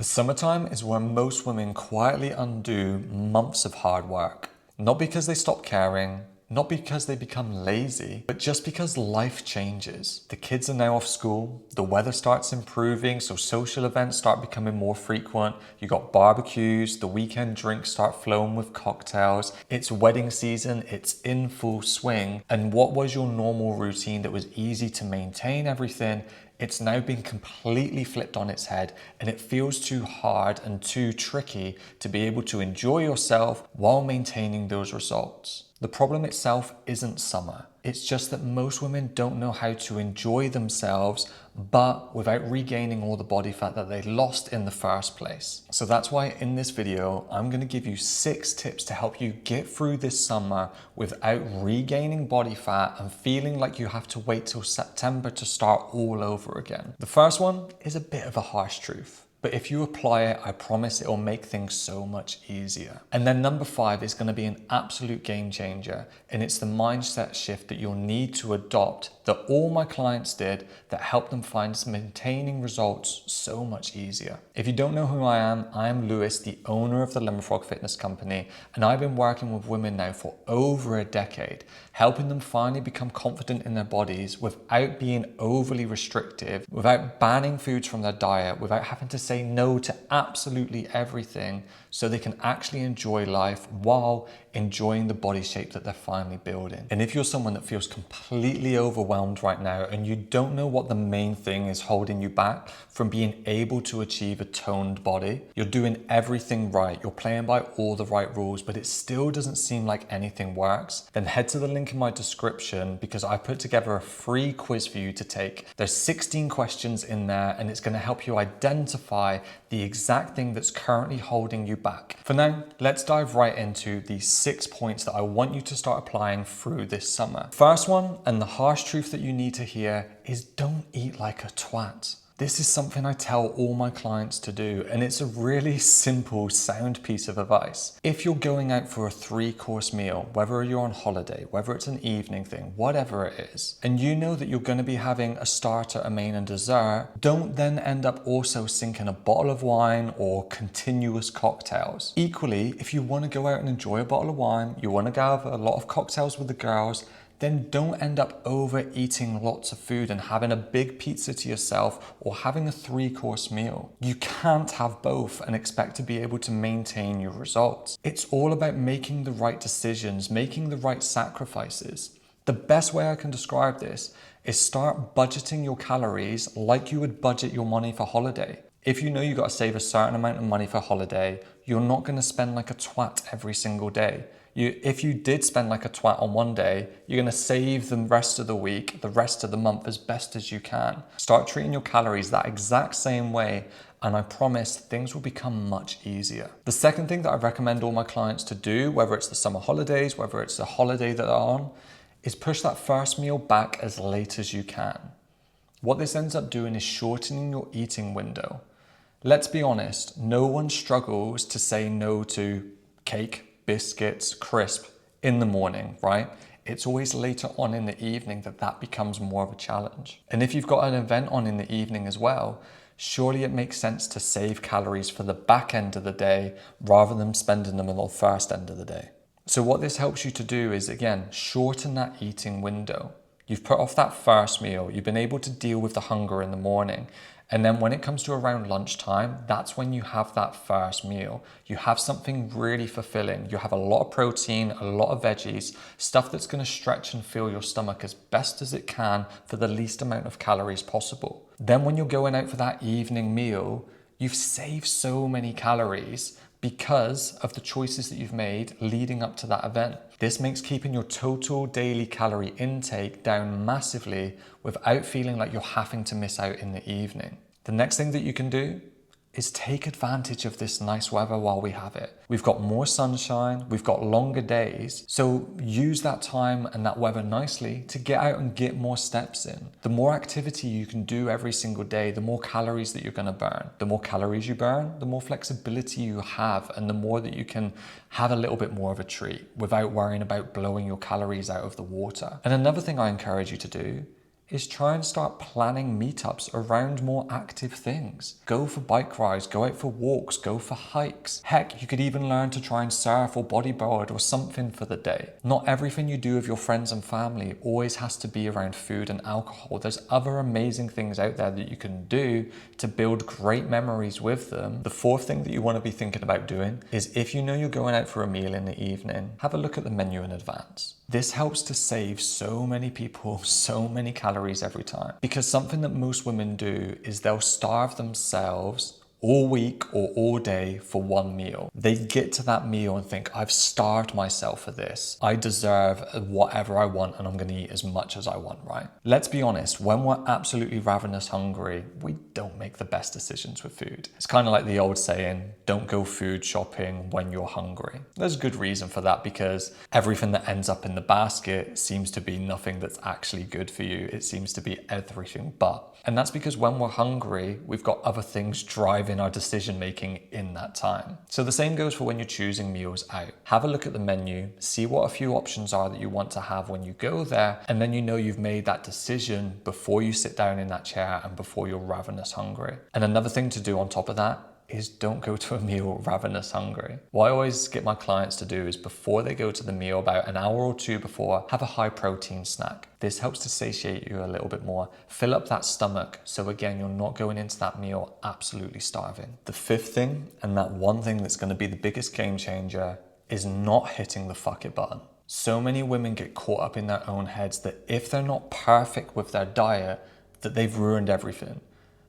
The summertime is where most women quietly undo months of hard work. Not because they stop caring, not because they become lazy, but just because life changes. The kids are now off school, the weather starts improving, so social events start becoming more frequent. You got barbecues, the weekend drinks start flowing with cocktails. It's wedding season, it's in full swing. And what was your normal routine that was easy to maintain everything, it's now been completely flipped on its head, and it feels too hard and too tricky to be able to enjoy yourself while maintaining those results. The problem itself isn't summer. It's just that most women don't know how to enjoy themselves, but without regaining all the body fat that they lost in the first place. So that's why in this video, I'm going to give you 6 tips to help you get through this summer without regaining body fat and feeling like you have to wait till September to start all over again. The first one is a bit of a harsh truth, but if you apply it, I promise it'll make things so much easier. And then number 5 is going to be an absolute game changer, and it's the mindset shift that you'll need to adopt that all my clients did that helped them find maintaining results so much easier. If you don't know who I am Lewis, the owner of the Lemon Frog Fitness Company, and I've been working with women now for over a decade, helping them finally become confident in their bodies without being overly restrictive, without banning foods from their diet, without having to say no to absolutely everything, so they can actually enjoy life while enjoying the body shape that they're finally building. And if you're someone that feels completely overwhelmed right now and you don't know what the main thing is holding you back from being able to achieve a toned body, you're doing everything right, you're playing by all the right rules, but it still doesn't seem like anything works, then head to the link in my description because I put together a free quiz for you to take. There's 16 questions in there, and it's going to help you identify the exact thing that's currently holding you back. For now, let's dive right into these 6 points that I want you to start applying through this summer. First one, and the harsh truth that you need to hear, is don't eat like a twat. This is something I tell all my clients to do, and it's a really simple, sound piece of advice. If you're going out for a 3-course meal, whether you're on holiday, whether it's an evening thing, whatever it is, and you know that you're going to be having a starter, a main, and dessert, don't then end up also sinking a bottle of wine or continuous cocktails. Equally, if you want to go out and enjoy a bottle of wine, you want to have a lot of cocktails with the girls, then don't end up overeating lots of food and having a big pizza to yourself or having a 3-course meal. You can't have both and expect to be able to maintain your results. It's all about making the right decisions, making the right sacrifices. The best way I can describe this is start budgeting your calories like you would budget your money for holiday. If you know you got to save a certain amount of money for holiday, you're not going to spend like a twat every single day. If you did spend like a twat on one day, you're going to save the rest of the week, the rest of the month as best as you can. Start treating your calories that exact same way, and I promise things will become much easier. The second thing that I recommend all my clients to do, whether it's the summer holidays, whether it's the holiday that they're on, is push that first meal back as late as you can. What this ends up doing is shortening your eating window. Let's be honest, no one struggles to say no to cake, biscuits, crisp in the morning, right? It's always later on in the evening that becomes more of a challenge. And if you've got an event on in the evening as well, surely it makes sense to save calories for the back end of the day rather than spending them on the first end of the day. So what this helps you to do is, again, shorten that eating window. You've put off that first meal, you've been able to deal with the hunger in the morning, and then when it comes to around lunchtime, that's when you have that first meal. You have something really fulfilling. You have a lot of protein, a lot of veggies, stuff that's going to stretch and fill your stomach as best as it can for the least amount of calories possible. Then when you're going out for that evening meal, you've saved so many calories because of the choices that you've made leading up to that event. This makes keeping your total daily calorie intake down massively without feeling like you're having to miss out in the evening. The next thing that you can do is take advantage of this nice weather while we have it. We've got more sunshine, we've got longer days, so use that time and that weather nicely to get out and get more steps in. The more activity you can do every single day, the more calories that you're going to burn. The more calories you burn, the more flexibility you have, and the more that you can have a little bit more of a treat without worrying about blowing your calories out of the water. And another thing I encourage you to do is try and start planning meetups around more active things. Go for bike rides, go out for walks, go for hikes. Heck, you could even learn to try and surf or bodyboard or something for the day. Not everything you do with your friends and family always has to be around food and alcohol. There's other amazing things out there that you can do to build great memories with them. The fourth thing that you want to be thinking about doing is, if you know you're going out for a meal in the evening, have a look at the menu in advance. This helps to save so many people so many calories every time, because something that most women do is they'll starve themselves all week or all day for one meal. They get to that meal and think, I've starved myself for this. I deserve whatever I want and I'm gonna eat as much as I want, right? Let's be honest, when we're absolutely ravenous hungry, we don't make the best decisions with food. It's kind of like the old saying, don't go food shopping when you're hungry. There's a good reason for that, because everything that ends up in the basket seems to be nothing that's actually good for you. It seems to be everything but. And that's because when we're hungry, we've got other things driving our decision making in that time. So the same goes for when you're choosing meals out. Have a look at the menu, see what a few options are that you want to have when you go there, and then you know you've made that decision before you sit down in that chair and before you're ravenous hungry. And another thing to do on top of that is don't go to a meal ravenous hungry. What I always get my clients to do is, before they go to the meal, about an hour or two before, have a high protein snack. This helps to satiate you a little bit more, fill up that stomach, so again, you're not going into that meal absolutely starving. The fifth thing, and that one thing that's gonna be the biggest game changer, is not hitting the fuck it button. So many women get caught up in their own heads that if they're not perfect with their diet, that they've ruined everything.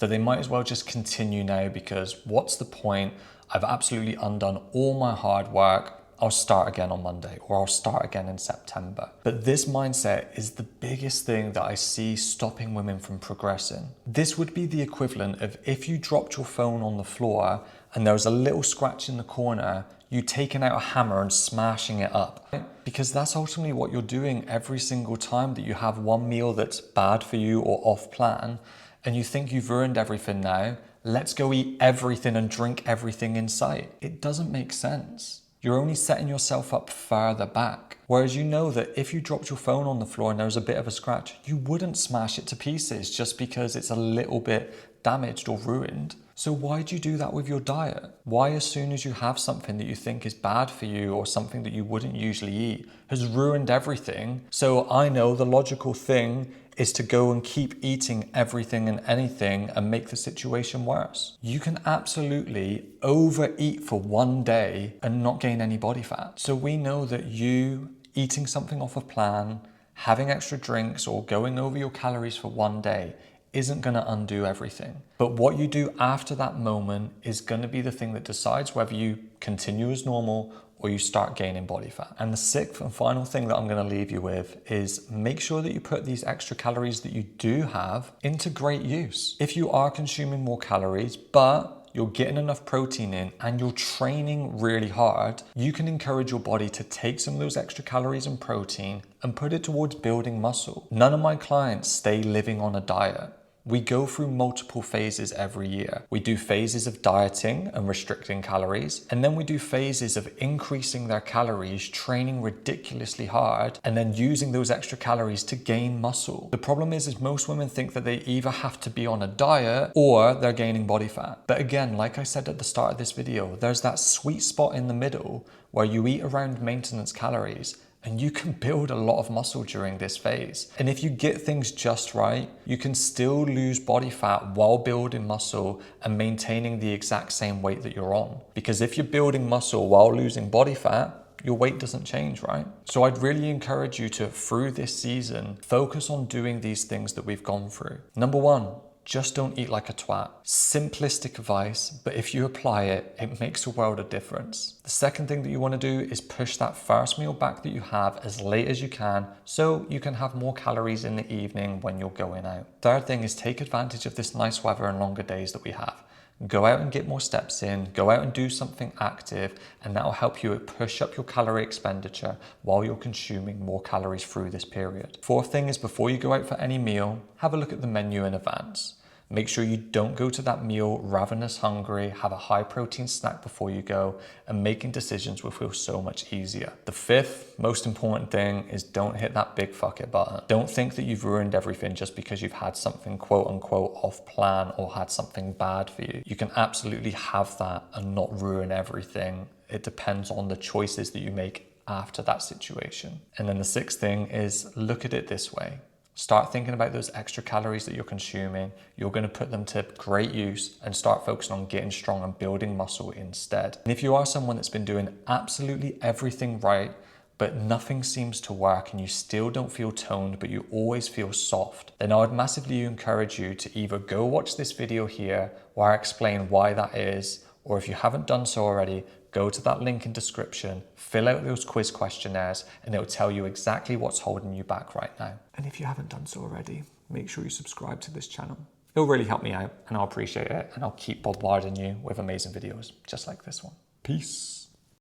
That they might as well just continue now, because what's the point? I've absolutely undone all my hard work. I'll start again on Monday, or I'll start again in September. But this mindset is the biggest thing that I see stopping women from progressing. This would be the equivalent of if you dropped your phone on the floor and there was a little scratch in the corner, you taking out a hammer and smashing it up. Because that's ultimately what you're doing every single time that you have one meal that's bad for you or off plan, and you think you've ruined everything now. Let's go eat everything and drink everything in sight. It doesn't make sense. You're only setting yourself up further back. Whereas you know that if you dropped your phone on the floor and there was a bit of a scratch, you wouldn't smash it to pieces just because it's a little bit damaged or ruined. So why do you do that with your diet? Why, as soon as you have something that you think is bad for you or something that you wouldn't usually eat has ruined everything? So I know the logical thing is to go and keep eating everything and anything and make the situation worse. You can absolutely overeat for one day and not gain any body fat. So we know that you eating something off of plan, having extra drinks, or going over your calories for one day isn't going to undo everything. But what you do after that moment is going to be the thing that decides whether you continue as normal or you start gaining body fat. And the sixth and final thing that I'm going to leave you with is, make sure that you put these extra calories that you do have into great use. If you are consuming more calories, but you're getting enough protein in and you're training really hard, you can encourage your body to take some of those extra calories and protein and put it towards building muscle. None of my clients stay living on a diet. We go through multiple phases every year. We do phases of dieting and restricting calories, and then we do phases of increasing their calories, training ridiculously hard, and then using those extra calories to gain muscle. The problem is most women think that they either have to be on a diet or they're gaining body fat. But again, like I said at the start of this video, there's that sweet spot in the middle where you eat around maintenance calories, and you can build a lot of muscle during this phase. And if you get things just right, you can still lose body fat while building muscle and maintaining the exact same weight that you're on. Because if you're building muscle while losing body fat, your weight doesn't change, right? So I'd really encourage you to, through this season, focus on doing these things that we've gone through. Number one, just don't eat like a twat. Simplistic advice, but if you apply it, it makes a world of difference. The second thing that you want to do is push that first meal back that you have as late as you can, so you can have more calories in the evening when you're going out. Third thing is take advantage of this nice weather and longer days that we have. Go out and get more steps in, go out and do something active, and that'll help you push up your calorie expenditure while you're consuming more calories through this period. Fourth thing is, before you go out for any meal, have a look at the menu in advance. Make sure you don't go to that meal ravenous hungry, have a high protein snack before you go, and making decisions will feel so much easier. The fifth most important thing is don't hit that big fuck it button. Don't think that you've ruined everything just because you've had something quote unquote off plan or had something bad for you. You can absolutely have that and not ruin everything. It depends on the choices that you make after that situation. And then the sixth thing is look at it this way. Start thinking about those extra calories that you're consuming. You're going to put them to great use and start focusing on getting strong and building muscle instead. And if you are someone that's been doing absolutely everything right, but nothing seems to work and you still don't feel toned, but you always feel soft, then I would massively encourage you to either go watch this video here where I explain why that is, or if you haven't done so already, go to that link in description, fill out those quiz questionnaires, and it'll tell you exactly what's holding you back right now. And if you haven't done so already, make sure you subscribe to this channel. It'll really help me out and I'll appreciate it, and I'll keep bombarding you with amazing videos just like this one. Peace.